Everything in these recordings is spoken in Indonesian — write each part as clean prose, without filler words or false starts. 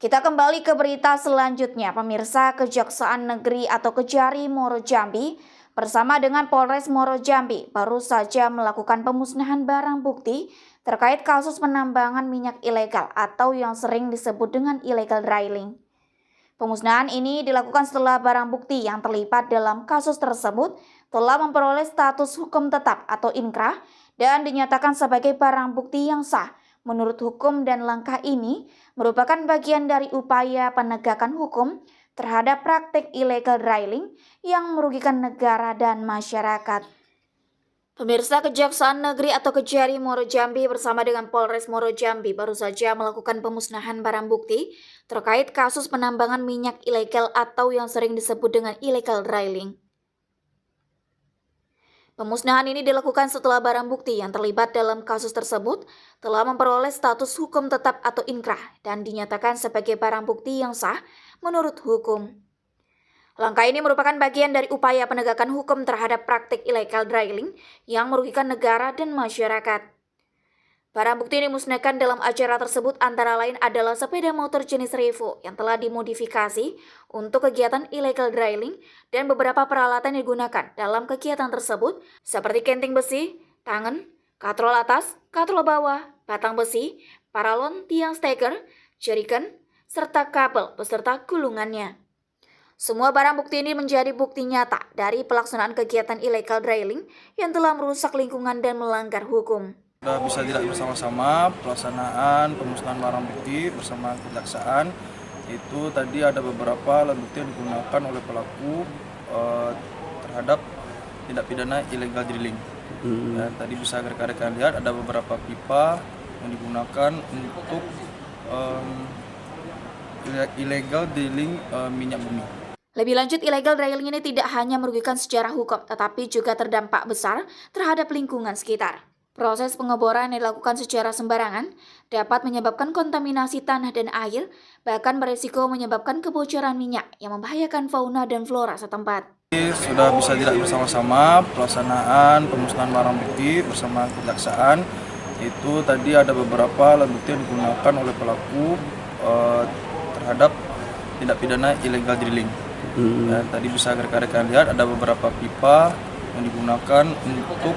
Kita kembali ke berita selanjutnya. Pemirsa, Kejaksaan Negeri atau Kejari Muaro Jambi bersama dengan Polres Muaro Jambi baru saja melakukan pemusnahan barang bukti terkait kasus penambangan minyak ilegal atau yang sering disebut dengan illegal drilling. Pemusnahan ini dilakukan setelah barang bukti yang terlibat dalam kasus tersebut telah memperoleh status hukum tetap atau inkrah dan dinyatakan sebagai barang bukti yang sah menurut hukum, dan langkah ini merupakan bagian dari upaya penegakan hukum terhadap praktik illegal drilling yang merugikan negara dan masyarakat. Pemirsa, Kejaksaan Negeri atau Kejari Muaro Jambi bersama dengan Polres Muaro Jambi baru saja melakukan pemusnahan barang bukti terkait kasus penambangan minyak ilegal atau yang sering disebut dengan illegal drilling. Pemusnahan ini dilakukan setelah barang bukti yang terlibat dalam kasus tersebut telah memperoleh status hukum tetap atau inkrah dan dinyatakan sebagai barang bukti yang sah menurut hukum. Langkah ini merupakan bagian dari upaya penegakan hukum terhadap praktik illegal drilling yang merugikan negara dan masyarakat. Barang bukti yang dimusnahkan dalam acara tersebut antara lain adalah sepeda motor jenis Revo yang telah dimodifikasi untuk kegiatan illegal drilling dan beberapa peralatan yang digunakan dalam kegiatan tersebut seperti kenting besi, tangan, katrol atas, katrol bawah, batang besi, paralon, tiang steker, jerigen, serta kabel beserta gulungannya. Semua barang bukti ini menjadi bukti nyata dari pelaksanaan kegiatan illegal drilling yang telah merusak lingkungan dan melanggar hukum. Sudah bisa tidak bersama-sama pelaksanaan pemusnahan barang bukti bersama kejaksaan. Itu tadi ada beberapa alat bukti yang digunakan oleh pelaku terhadap tindak pidana illegal drilling. Dan tadi bisa rekan-rekan lihat ada beberapa pipa yang digunakan untuk illegal drilling minyak bumi. Lebih lanjut, illegal drilling ini tidak hanya merugikan secara hukum, tetapi juga terdampak besar terhadap lingkungan sekitar. Proses pengeboran yang dilakukan secara sembarangan dapat menyebabkan kontaminasi tanah dan air, bahkan beresiko menyebabkan kebocoran minyak yang membahayakan fauna dan flora setempat. Sudah bisa tidak bersama-sama pelaksanaan pemusnahan barang bukti bersama kejaksaan. Itu tadi ada beberapa alat bukti yang digunakan oleh pelaku terhadap tindak pidana illegal drilling. Dan tadi bisa rekan-rekan lihat ada beberapa pipa yang digunakan untuk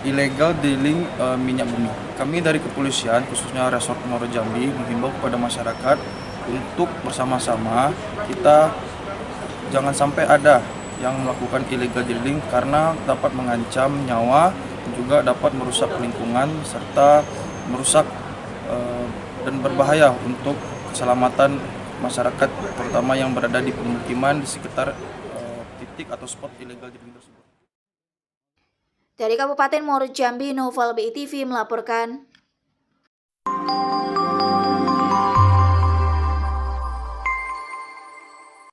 illegal drilling minyak bumi. Kami dari kepolisian, khususnya Resort Muaro Jambi, menghimbau kepada masyarakat untuk bersama-sama kita jangan sampai ada yang melakukan illegal drilling karena dapat mengancam nyawa dan juga dapat merusak lingkungan serta merusak dan berbahaya untuk keselamatan masyarakat, terutama yang berada di pemukiman di sekitar titik atau spot illegal drilling tersebut. Dari Kabupaten Muaro Jambi, Noval BITV melaporkan.